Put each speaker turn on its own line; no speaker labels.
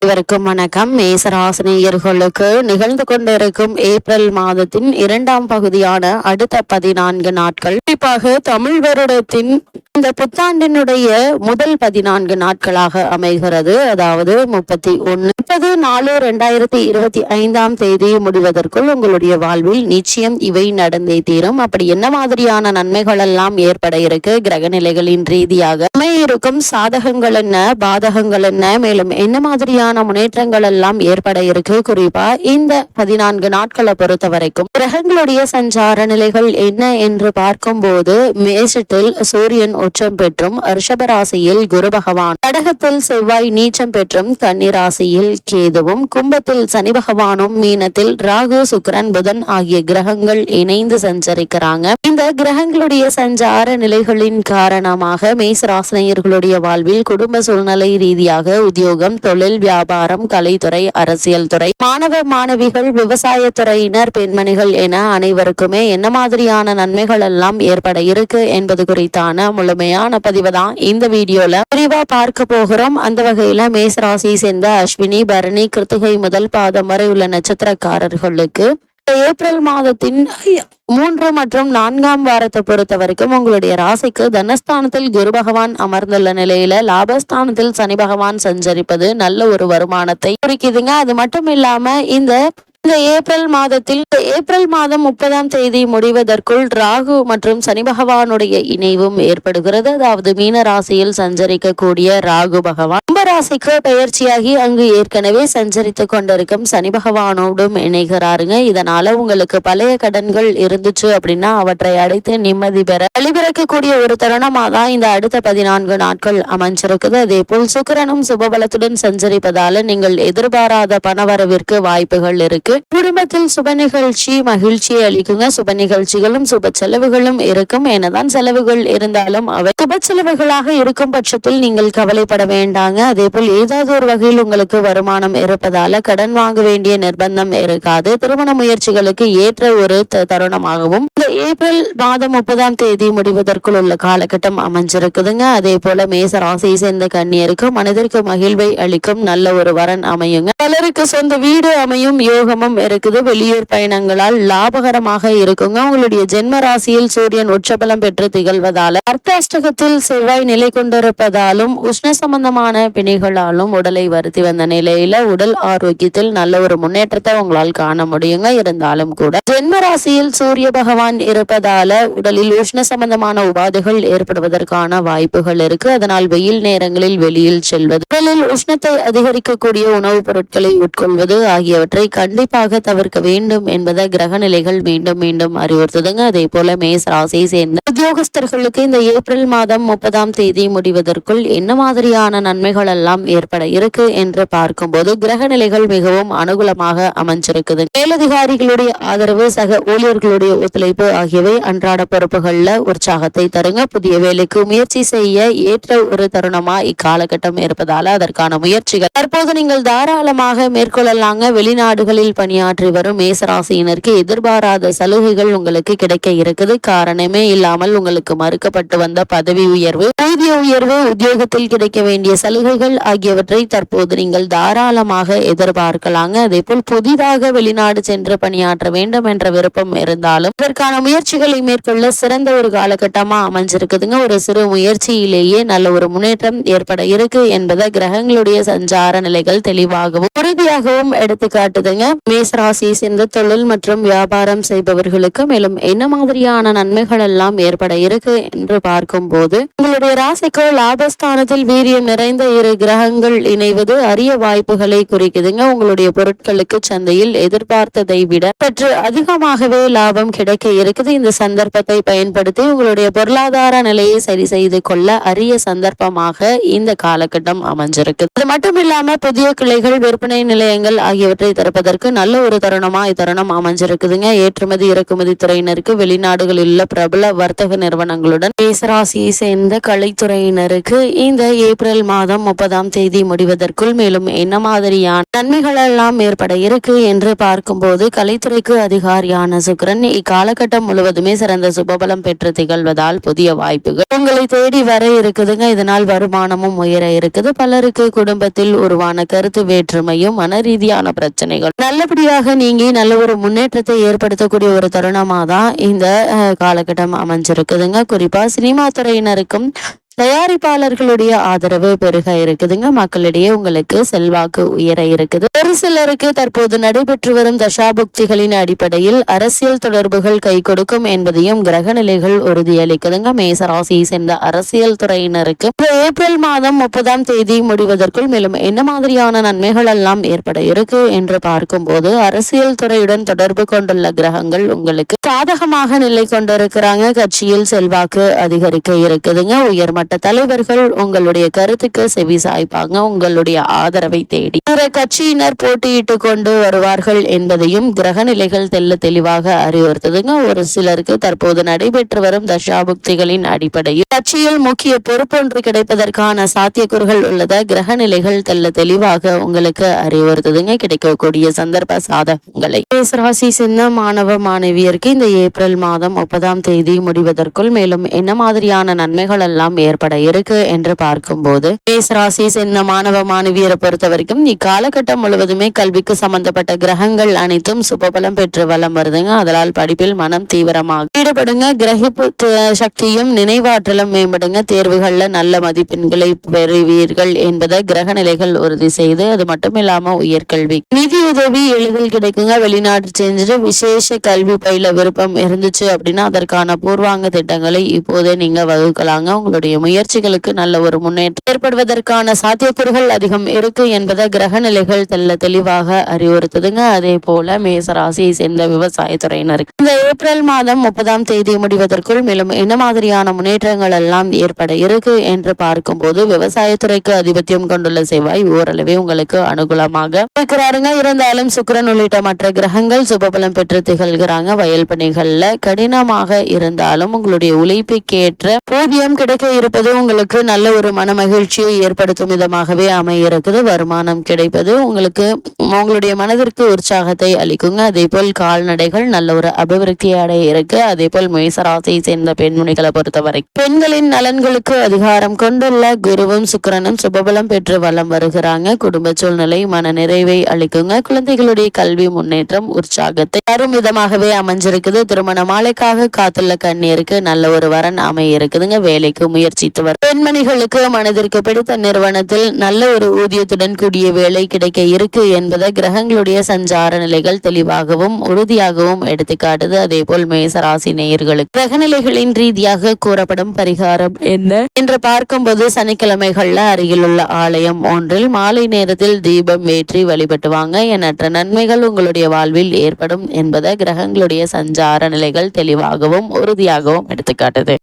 இவருக்கும் வணக்கம். மேசராசினியர்களுக்கு நிகழ்ந்து கொண்டிருக்கும் ஏப்ரல் மாதத்தின் 2ஆம் பகுதியான அடுத்த 14 நாட்கள், குறிப்பாக தமிழ் வருடத்தின் இந்த புத்தாண்டினுடைய முதல் 14 நாட்களாக அமைகிறது. அதாவது 31/4/2025 முடிவதற்குள் உங்களுடைய வாழ்வில் நிச்சயம் இவை நடந்தே தீரும். அப்படி என்ன மாதிரியான நன்மைகள் எல்லாம் ஏற்பட இருக்கு, கிரக நிலைகளின் ரீதியாக இருக்கும் சாதகங்கள் என்ன, பாதகங்கள் என்ன, மேலும் என்ன மாதிரியான முன்னேற்றங்கள் எல்லாம் ஏற்பட இருக்கு, குறிப்பா இந்த 14 நாட்களை பொறுத்த வரைக்கும் கிரகங்களுடைய சஞ்சார நிலைகள் என்ன என்று பார்க்கும் போது, மேஷத்தில் சூரியன் உச்சம் பெற்றும், ரிஷபராசியில் குரு பகவான், கடகத்தில் செவ்வாய் நீச்சம் பெற்றும், கன்னிராசியில் கேதுவும், கும்பத்தில் சனி பகவானும், மீனத்தில் ராகு சுக்கிரன் புதன் ஆகிய கிரகங்கள் இணைந்து சஞ்சரிக்கிறாங்க. இந்த கிரகங்களுடைய சஞ்சார நிலைகளின் காரணமாக மேசராசினியர்களுடைய வாழ்வில் குடும்ப சூழ்நிலை ரீதியாக உத்தியோகம், தொழில், வியாபாரம், கலைத்துறை, அரசியல் துறை, மாணவ மாணவிகள், விவசாயத்துறையினர், பெண்மணிகள் என அனைவருக்குமே என்ன மாதிரியான நன்மைகள் எல்லாம் ஏற்பட இருக்கு என்பது குறித்தான முழுமையான பதிவு தான் இந்த வீடியோல விரிவா பார்க்க போகிறோம். அந்த வகையில மேசராசியை சேர்ந்த அஸ்வினி, பரணி, கிருத்திகை முதல் பாதம் வரை உள்ள நட்சத்திரக்காரர்களுக்கு ஏப்ரல் மாதத்தின் 3 மற்றும் 4ஆம் வாரத்தை பொறுத்த வரைக்கும் உங்களுடைய ராசிக்கு தனஸ்தானத்தில் குரு பகவான் அமர்ந்துள்ள நிலையில லாபஸ்தானத்தில் சனி பகவான் சஞ்சரிப்பது நல்ல ஒரு வருமானத்தை குறிக்குதுங்க. அது மட்டும் இல்லாம இந்த ஏப்ரல் மாதம் 30ஆம் தேதி முடிவதற்குள் ராகு மற்றும் சனி பகவானுடைய இணைவும் ஏற்படுகிறது. அதாவது மீன ராசியில் சஞ்சரிக்கக்கூடிய ராகு பகவான் கும்ப ராசிக்கு பெயர்ச்சியாகி அங்கு ஏற்கனவே சஞ்சரித்துக் கொண்டிருக்கும் சனி பகவானோடும் இணைகிறாருங்க. இதனால உங்களுக்கு பழைய கடன்கள் இருந்துச்சு அப்படின்னா அவற்றை அடைத்து நிம்மதி பெற வழிபிறக்கக்கூடிய ஒரு தருணமா தான் இந்த அடுத்த 14 நாட்கள் அமைஞ்சிருக்குது. அதே போல் சுக்கிரனும் சுபபலத்துடன் சஞ்சரிப்பதால நீங்கள் எதிர்பாராத பணவரவிற்கு வாய்ப்புகள் இருக்கு. குடும்பத்தில் சுப நிகழ்ச்சி மகிழ்ச்சியை அளிக்குங்க. சுப நிகழ்ச்சிகளும் சுப செலவுகளும் இருக்கும். என்னதான் செலவுகள் இருந்தாலும் அவை சுப செலவுகளாக இருக்கும் பட்சத்தில் நீங்கள் கவலைப்பட வேண்டாங்க. அதே போல் ஏதாவது ஒரு வகையில் உங்களுக்கு வருமானம் இருப்பதால கடன் வாங்க வேண்டிய நிர்பந்தம் இருக்காது. திருமண முயற்சிகளுக்கு ஏற்ற ஒரு தருணமாகவும் இந்த ஏப்ரல் மாதம் 30ஆம் தேதி முடிவதற்குள் உள்ள காலகட்டம் அமைஞ்சிருக்குதுங்க. அதே போல மேச ராசியை சேர்ந்த கன்னியருக்கு மனதிற்கு மகிழ்வை அளிக்கும் நல்ல ஒரு வரன் அமையுங்க. பலருக்கு சொந்த வீடு அமையும் யோகம் இருக்குது. வெளியூர் பயணங்களால் லாபகரமாக இருக்குங்க. உங்களுடைய ஜென்ம ராசியில் சூரியன் உச்சபலம் பெற்று திகழ்வதால அர்த்தாஷ்டகத்தில் செவ்வாய் நிலை கொண்டிருப்பதாலும் உஷ்ண சம்பந்தமான பிணிகளாலும் உடலை வருத்தி வந்த நிலையில உடல் ஆரோக்கியத்தில் நல்ல ஒரு முன்னேற்றத்தை உங்களால் காண முடியுங்க. இருந்தாலும் கூட ஜென்ம ராசியில் சூரிய பகவான் இருப்பதால உடலில் உஷ்ண சம்பந்தமான உபாதைகள் ஏற்படுவதற்கான வாய்ப்புகள் இருக்கு. அதனால் வெயில் நேரங்களில் வெளியில் செல்வது, உடலில் உஷ்ணத்தை அதிகரிக்கக்கூடிய உணவுப் பொருட்களை உட்கொள்வது ஆகியவற்றை கண்டிப்பாக தவிர்க்க வேண்டும் என்பதை கிரக நிலைகள் மீண்டும் மீண்டும் அறிவுறுத்துதுங்க. அதே போல மேச ராசியை சேர்ந்த உத்தியோகஸ்தர்களுக்கு இந்த ஏப்ரல் மாதம் 30ஆம் தேதி முடிவதற்குள் என்ன மாதிரியான நன்மைகள் எல்லாம் ஏற்பட இருக்கு என்று பார்க்கும்போது கிரக நிலைகள் மிகவும் அனுகூலமாக அமைஞ்சிருக்குது. மேலதிகாரிகளுடைய ஆதரவு, சக ஊழியர்களுடைய ஒத்துழைப்பு ஆகியவை அன்றாட பொறுப்புகள்ல உற்சாகத்தை தருங்க. புதிய வேலைக்கு முயற்சி செய்ய ஏற்ற ஒரு தருணமா இக்காலகட்டம் இருப்பதால அதற்கான முயற்சிகள் தற்போது நீங்கள் தாராளமாக மேற்கொள்ளலாங்க. வெளிநாடுகளில் பணியாற்றி வரும் மேசராசியினருக்கு எதிர்பாராத சலுகைகள் உங்களுக்கு கிடைக்க இருக்குது. காரணமே இல்லாமல் உங்களுக்கு மறுக்கப்பட்டு வந்த பதவி உயர்வு, ஊதிய உயர்வு, உத்தியோகத்தில் கிடைக்க வேண்டிய சலுகைகள் ஆகியவற்றை தற்போது நீங்கள் தாராளமாக எதிர்பார்க்கலாங்க. அதே போல் புதிதாக வெளிநாடு சென்று பணியாற்ற வேண்டும் என்ற விருப்பம் இருந்தாலும் இதற்கான முயற்சிகளை மேற்கொள்ள சிறந்த ஒரு காலகட்டமா அமைஞ்சிருக்குதுங்க. ஒரு சிறு முயற்சியிலேயே நல்ல ஒரு முன்னேற்றம் ஏற்பட இருக்கு என்பதை கிரகங்களுடைய சஞ்சார நிலைகள் தெளிவாகவும் உறுதியாகவும் எடுத்து காட்டுதுங்க. மேசராசியை சேர்ந்த தொழில் மற்றும் வியாபாரம் செய்பவர்களுக்கு மேலும் என்ன மாதிரியான நன்மைகள் எல்லாம் ஏற்பட இருக்கு என்று பார்க்கும் போது உங்களுடைய ராசிக்கு லாபஸ்தானத்தில் வீரியம் நிறைந்த 2 கிரகங்கள் இணைவது அரிய வாய்ப்புகளை குறிக்குதுங்க. உங்களுடைய பொருட்களுக்கு சந்தையில் எதிர்பார்த்ததை விட சற்று அதிகமாகவே லாபம் கிடைக்க இருக்குது. இந்த சந்தர்ப்பத்தை பயன்படுத்தி உங்களுடைய பொருளாதார நிலையை சரி செய்து கொள்ள அரிய சந்தர்ப்பமாக இந்த காலகட்டம் அமைஞ்சிருக்கு. அது மட்டும் இல்லாம புதிய கிளைகள் விற்பனை விற்பனை நிலையங்கள் ஆகியவற்றை திறப்பதற்கு நல்ல ஒரு தருணமா இத்தருணம் அமைஞ்சிருக்குதுங்க. ஏற்றுமதி இறக்குமதி துறையினருக்கு வெளிநாடுகளில் உள்ள பிரபல வர்த்தக நிறுவனங்களுடன் மேசராசியை சேர்ந்த கலைத்துறையினருக்கு இந்த ஏப்ரல் மாதம் 30ஆம் தேதி முடிவதற்குள் மேலும் என்ன மாதிரியான நன்மைகள் எல்லாம் ஏற்பட இருக்கு என்று பார்க்கும்போது, கலைத்துறைக்கு அதிகாரியான சுக்கிரன் இக்காலகட்டம் முழுவதுமே சிறந்த சுபபலம் பெற்று திகழ்வதால் புதிய வாய்ப்புகள் உங்களை தேடி வர இருக்குதுங்க. இதனால் வருமானமும் உயர இருக்குது. பலருக்கு குடும்பத்தில் உருவான கருத்து வேற்றுமையும் மன ரீதியான பிரச்சனைகள் நல்லபடியாக நீங்கி நல்ல ஒரு முன்னேற்றத்தை ஏற்படுத்தக்கூடிய ஒரு தருணமா தான் இந்த காலகட்டம் அமைஞ்சிருக்குதுங்க. குறிப்பா சினிமா துறையினருக்கும் தயாரிப்பாளர்களுடைய ஆதரவு பெருக இருக்குதுங்க. மக்களிடையே உங்களுக்கு செல்வாக்கு உயர இருக்குது. ஒரு சிலருக்கு தற்போது நடைபெற்று வரும் தசாபுக்திகளின் அடிப்படையில் அரசியல் தொடர்புகள் கை கொடுக்கும் என்பதையும் கிரக நிலைகள் உறுதியளிக்குதுங்க. மேசராசியை சேர்ந்த அரசியல் துறையினருக்கு ஏப்ரல் மாதம் 30ஆம் தேதி முடிவதற்குள் மேலும் என்ன மாதிரியான நன்மைகள் எல்லாம் ஏற்பட இருக்கு என்று பார்க்கும்போது, அரசியல் துறையுடன் தொடர்பு கொண்டுள்ள கிரகங்கள் உங்களுக்கு சாதகமாக நிலை கொண்டிருக்கிறாங்க. கட்சியில் செல்வாக்கு அதிகரிக்க இருக்குதுங்க. உயர்மட்ட தலைவர்கள் உங்களுடைய கருத்துக்கு செவி சாய்ப்பாங்க. உங்களுடைய ஆதரவை தேடி பிற கட்சியினர் போட்டியிட்டு கொண்டு வருவார்கள் என்பதையும் கிரக நிலைகள் தெல்ல தெளிவாக அறிவுறுத்துதுங்க. ஒரு சிலருக்கு தற்போது நடைபெற்று வரும் தசாபுக்திகளின் அடிப்படையில் கட்சியில் முக்கிய பொறுப்பொன்று கிடைப்பதற்கான சாத்தியக்கூறுகள் உள்ளத கிரக நிலைகள் தெல்ல தெளிவாக உங்களுக்கு அறிவுறுத்துதுங்க. கிடைக்கக்கூடிய சந்தர்ப்ப சாதகங்களை மேசராசி சின்ன மாணவ மாணவியருக்கு இந்த ஏப்ரல் மாதம் 30ஆம் தேதி முடிவதற்குள் மேலும் என்ன மாதிரியான நன்மைகள் எல்லாம் ஏற்பட இருக்கு என்று பார்க்கும்போது, மேசராசி சின்ன மாணவ மாணவியரை பொறுத்த வரைக்கும் இக்காலகட்டம் முழுவதுமே கல்விக்கு சம்பந்தப்பட்ட கிரகங்கள் அனைத்தும் சுபபலம் பெற்று வலம் வருதுங்க. அதனால் படிப்பில் மனம் தீவிரமாக ஈடுபடுங்க. கிரகிப்பு சக்தியும் நினைவாற்றலும் மேம்படுங்க. தேர்வுகள்ல நல்ல மதிப்பெண்களை பெறுவீர்கள் என்பதை கிரக நிலைகள் உறுதி செய்து, அது மட்டும் இல்லாம உயர்கல்வி நிதி உதவி எளிதில் கிடைக்குங்க. வெளிநாடு சென்று விசேஷ கல்வி பயில விருப்பம் இருந்துச்சு அப்படின்னா அதற்கான பூர்வாங்க திட்டங்களை இப்போதே நீங்க வகுக்கலாங்க. உங்களுடைய முயற்சிகளுக்கு நல்ல ஒரு முன்னேற்றம் ஏற்படுவதற்கான சாத்தியக்கூறுகள் அதிகம் இருக்கு என்பதை கிரக நிலைகள் தெளிவாக அறிவுறுத்துதுங்க. அதே போல மேசராசியை சேர்ந்த விவசாயத்துறையினருக்கு இந்த ஏப்ரல் மாதம் 30ஆம் தேதி முடிவதற்குள் மேலும் என்ன மாதிரியான முன்னேற்றங்கள் எல்லாம் ஏற்பட இருக்கு என்று பார்க்கும்போது, விவசாயத்துறைக்கு அதிபத்தியம் கொண்டுள்ள செவ்வாய் ஓரளவே உங்களுக்கு அனுகூலமாக இருக்கிறாருங்க. இருந்தாலும் சுக்கிரன் உள்ளிட்ட மற்ற கிரகங்கள் சுபபலம் பெற்று திகழ்கிறாங்க. வயல் பணிகள்ல கடினமாக இருந்தாலும் உங்களுடைய உழைப்புக்கேற்ற ஊதியம் கிடைக்க இருப்பது உங்களுக்கு நல்ல ஒரு மன மகிழ்ச்சியை ஏற்படுத்தும் விதமாகவே அமைகிறது. வருமானம் கிடைப்பது உங்களுக்கு உங்களுடைய மனதிற்கு உற்சாகத்தை அளிக்குங்க. அதே போல் கால்நடைகள் நல்ல ஒரு அபிவிருத்தி அடைய இருக்கு. அதே போல் மேசராசியை சேர்ந்த பெண்மணிகளை பொறுத்தவரை பெண்களின் நலன்களுக்கு அதிகாரம் கொண்டுள்ள குருவும் சுக்கிரனும் சுபபலம் பெற்று வலம் வருகிறாங்க. குடும்ப சூழ்நிலை மன நிறைவை அளிக்குங்க. குழந்தைகளுடைய கல்வி முன்னேற்றம் உற்சாகத்தை தரும் விதமாகவே அமைஞ்சிருக்குது. திருமண மாலைக்காக காத்துள்ள கண்ணியருக்கு நல்ல ஒரு வரன் அமைய இருக்குதுங்க. வேலைக்கு முயற்சித்து வரும் பெண்மணிகளுக்கு மனதிற்கு பிடித்த நிறுவனத்தில் நல்ல ஒரு ஊதியத்துடன் கூடிய வேலை கிடைக்க இருக்கு என்பதை கிரகங்களுடைய சஞ்சார நிலைகள் தெளிவாகவும் உறுதியாகவும் எடுத்துக்காட்டுது. அதே போல் மேசராசி நேயர்களுக்கு கிரகநிலைகளின் ரீதியாக கூறப்படும் பரிகாரம் என்ன என்று பார்க்கும்போது, சனிக்கிழமைகள்ல அருகில் உள்ள ஆலயம் ஒன்றில் மாலை நேரத்தில் தீபம் ஏற்றி வழிபட்டு வாங்க. எண்ணற்ற நன்மைகள் உங்களுடைய வாழ்வில் ஏற்படும் என்பதை கிரகங்களுடைய சஞ்சார நிலைகள் தெளிவாகவும் உறுதியாகவும் எடுத்துக்காட்டுது.